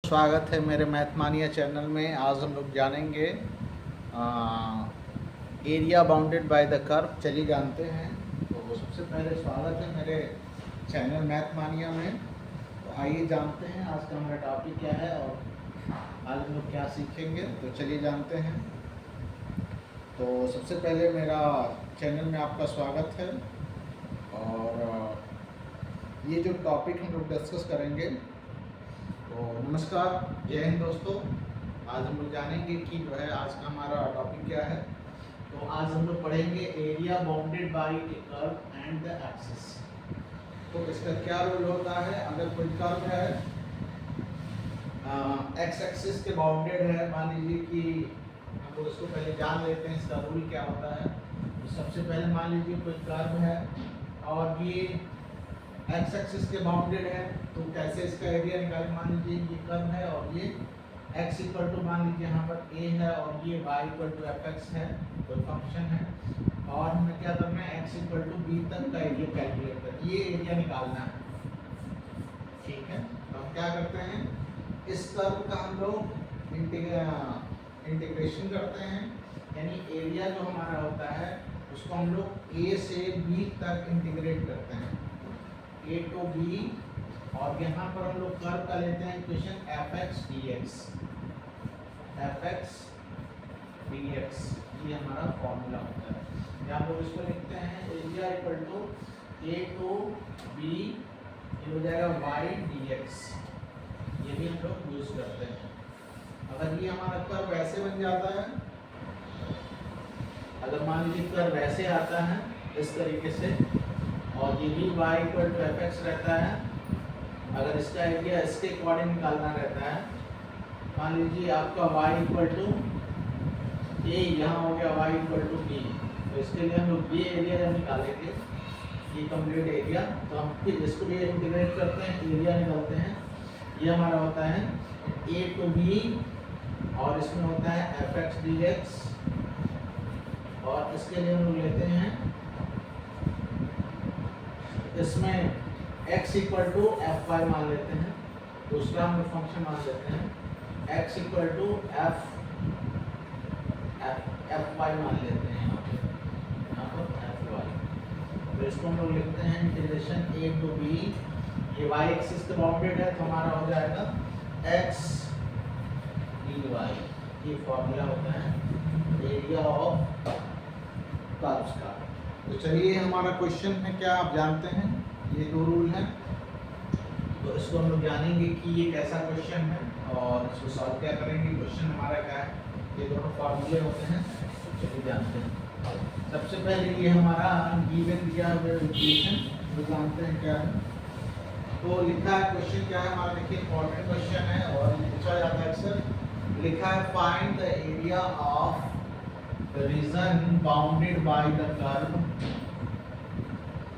स्वागत है मेरे मैथमानिया चैनल में। आज हम लोग जानेंगे area bounded by the curve. चलिए जानते हैं। तो सबसे पहले स्वागत है मेरे चैनल मैथमानिया में। तो आइए जानते हैं आज का हमारा टॉपिक क्या है और आज हम लोग क्या सीखेंगे। तो चलिए जानते हैं। तो सबसे पहले मेरा चैनल में आपका स्वागत है और ये जो टॉपिक हम लोग डिस्कस करेंगे। तो नमस्कार, जय हिंद दोस्तों। आज हम लोग जानेंगे कि जो है आज का हमारा टॉपिक क्या है। तो आज हम लोग पढ़ेंगे area bounded by A curve and the axis. तो इसका क्या रोल होता है। अगर कोई कर्व है एक्स एक्सिस के बाउंडेड है, मान लीजिए कि हम लोग इसको पहले जान लेते हैं इसका रूल क्या होता है। तो सबसे पहले मान लीजिए कोई कर्व है और ये एक्स एक्सिस के बाउंडेड है, तो कैसे इसका एरिया निकालें। मान लीजिए ये कर्व है और ये x इक्वल टू मान लीजिए यहाँ पर a है और ये y equal to f x है, कोई फंक्शन है। और हमें क्या करना है, x इक्वल टू b तक का एरिया कैलकुलेट करना, ये एरिया निकालना है। ठीक है, तो हम क्या करते हैं, इस कर्व का हम लोग इंटीग्रेशन करते हैं, यानी एरिया जो हमारा होता है उसको हम लोग a से b तक इंटीग्रेट करते हैं, a टू b। और यहाँ पर हम लोग कर्व का लेते हैं equation F x D x, ये हमारा फॉर्मूला होता है। यहाँ पर इसको लिखते हैं area equal to a to b, ये हो जाएगा y dx। ये भी हम लोग यूज करते हैं। अगर ये हमारा कर्व ऐसे बन जाता है, अगर मान लीजिए कर्व ऐसे आता है इस तरीके से और ये भी y equal to f x रहता है, अगर इसका एरिया इसके अकॉर्डिंग निकालना रहता है, मान लीजिए आपका y इक्वल टू a, यहाँ हो गया y इक्वल टू b, तो इसके लिए हम लोग ये एरिया जब निकालेंगे, ये कंप्लीट एरिया, तो हम फिर इसको भी इंटीग्रेट करते हैं, एरिया निकालते हैं। ये हमारा होता है a टू b और इसमें होता है एफ एक्स डी एक्स। और इसके लिए हम लोग लेते हैं इसमें x equal to f y मान लेते हैं, दूसरा हम लोग फंक्शन मान लेते हैं x equal to f y मान लेते हैं यहाँ पर एफ वाई। तो इसको हम लोग लिखते हैं इंटीग्रेशन a टू b, ये y एक्सिस के बाउंडेड है तो हमारा हो जाएगा x dy। ये फॉर्मूला होता है एरिया ऑफ कर्व्स का। तो चलिए हमारा क्वेश्चन है क्या, आप जानते हैं ये दो रूल हैं, तो इसको हम लोग जानेंगे कि ये कैसा क्वेश्चन है और इसको सॉल्व क्या करेंगे। क्वेश्चन हमारा क्या है, ये दोनों फार्मूले होते हैं, चलिए जानते हैं। सबसे पहले ये हमारा गिवन दिया हुआ इक्वेशन जो जानते हैं क्या है। तो लिखा है क्वेश्चन क्या है हमारा, देखिए इंपॉर्टेंट क्वेश्चन है और पूछा जाता है अक्सर। लिखा है find the area of region bounded by the curve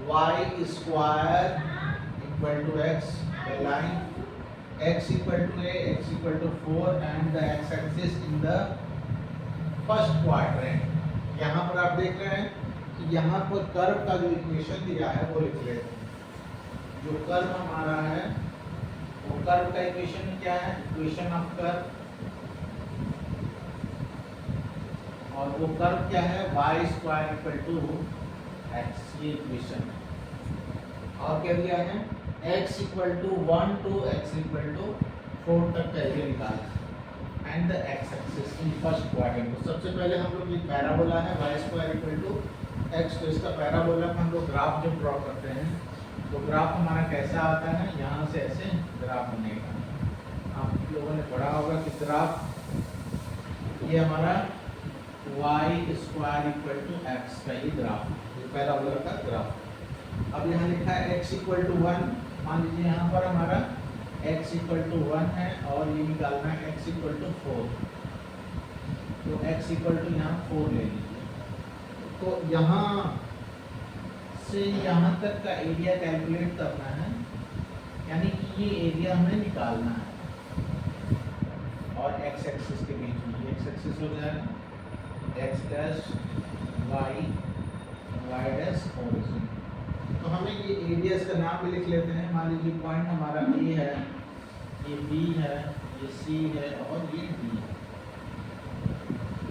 y square equal to x, line x equal to a, x equal to 4 and the x axis in the first quadrant. यहाँ पर आप देख रहे हैं कि यहाँ पर कर्व का जो इक्वेशन दिया है वो लिख लेते हैं। जो कर्व हमारा है वो कर्व का इक्वेशन क्या है, इक्वेशन ऑफ कर्व, और वो कर्व क्या है y square equal to x, ये इक्वेशन है। और क्या दिया है x equal to 1 to x equal to 4 तक का एरिया निकालना and the x axis in first quadrant. तो सबसे पहले हम लोग ये पैराबोला है y square equal to x, तो इसका पैराबोला का हम लोग ग्राफ जब ड्रॉ करते हैं तो ग्राफ हमारा कैसा आता है, यहाँ से ऐसे ग्राफ बनेगा। आप लोगों ने पढ़ा होगा कि ग्राफ ये हमारा y square equal to x का ये ग्राफ, ये पैराबोला का ग्राफ। अब यहाँ लिखा है x इक्वल टू 1, मान लीजिए यहाँ पर हमारा x इक्वल टू 1 है और ये निकालना है x इक्वल टू 4, तो x इक्वल टू यहाँ 4 ले लीजिए। तो यहाँ से यहाँ तक का एरिया कैलकुलेट करना है, यानी कि ये एरिया हमें निकालना है। और x एक्सिस के बीच में x एक्सिस हो जाएगा x dash y dash origin. तो हमें ये एरिया इसका नाम भी लिख लेते हैं। मान लीजिए पॉइंट हमारा A है ये बी है, ये सी है और ये डी है।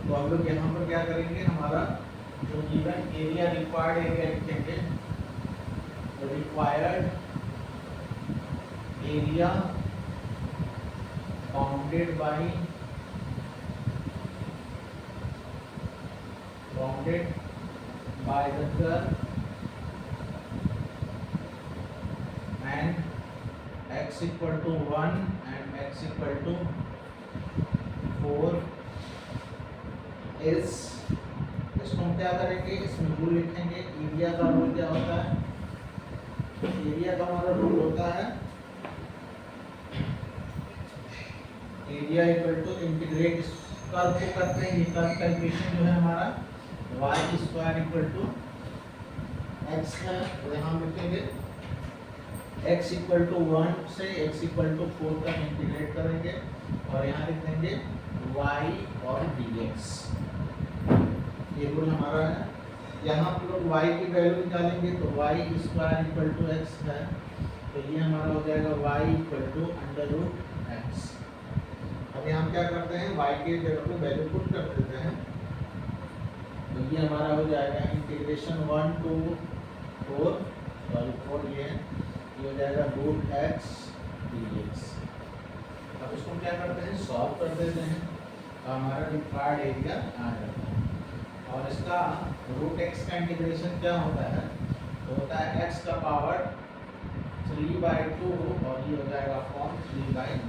तो हम लोग यहाँ पर क्या करेंगे, हमारा जो गिवन एरिया रिक्वायर्ड एरिया लिखेंगे, required area bounded by the curve and x equal to 1 and x equal to 4 is, इसको हम क्या करेंगे, इसमें रूल लिखेंगे। एरिया का रूल क्या होता है, एरिया का हमारा रूल होता है area equal to integrate curve को करते हैं। ये कर्व कैलकुलेशन जो है हमारा y square equal to x है, तो यहाँ लिखेंगे x इक्वल टू 1 से x इक्वल टू 4 तक इंटीग्रेट करेंगे और यहाँ लिख देंगे y और dx। ये रूल हमारा है। यहाँ पर लोग y की वैल्यू निकालेंगे तो y square equal to x है, तो ये हमारा हो जाएगा y equal to under root x। अब यहाँ हम क्या करते हैं, y के जगह पे वैल्यू पुट कर देते हैं, तो ये हमारा हो जाएगा इंटीग्रेशन 1 to 4 सॉरी 4 ये हो जाएगा रूट x dx। अब इसको क्या करते हैं, सॉल्व कर देते हैं, तो हमारा रिक्वायर्ड एरिया आ जाता है। और इसका रूट x का इंटीग्रेशन क्या होता है, तो होता है x का पावर 3/2 और ये हो जाएगा फॉर्म 3/2।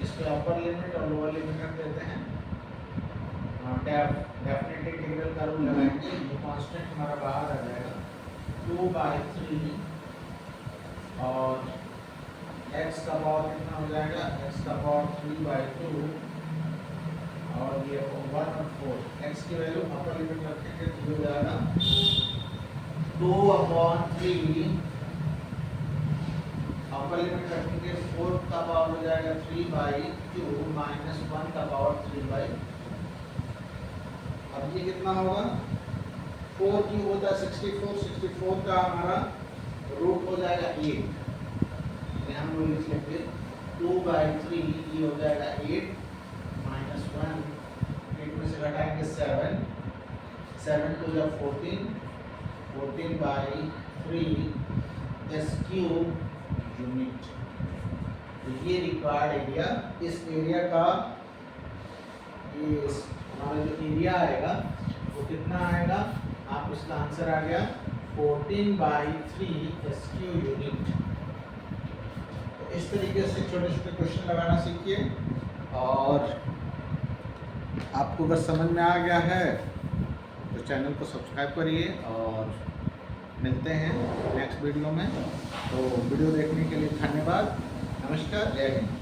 इस पे अपर लिमिट और लोअर लिमिट रख देते हैं। डेफिनेट इंटीग्रल का रूल लगाएंगे, ये कांस्टेंट हमारा बाहर आ जाएगा 2/3 और x का पावर कितना हो जाएगा, x का पावर 3/2 और ये 1 और 4। x की वैल्यू अपर लिमिट रखेंगे तो हो जाएगा 2/3, अपर लिमिट रखेंगे 4 का पावर हो जाएगा 3/2 माइनस 1 का पावर 3/2। अब ये कितना होगा, 4 क्यूब होता है 64, 64 का हमारा रूट हो जाएगा 8। यहाँ हम लोग लिख लेंगे 2/3, ये हो जाएगा 8 माइनस 1, 8 में से घटाएंगे 7, 7 to the 14, 14/3 s cube unit. तो ये रिक्वायर्ड एरिया, इस एरिया का ये हमारा जो एरिया आएगा वो कितना आएगा, आप इसका आंसर आ गया 14/3 SQ यूनिट। तो इस तरीके से छोटे छोटे क्वेश्चन लगाना सीखिए, और आपको अगर समझ में आ गया है तो चैनल को सब्सक्राइब करिए और मिलते हैं नेक्स्ट वीडियो में। तो वीडियो देखने के लिए धन्यवाद। नमस्कार, जय हिंद।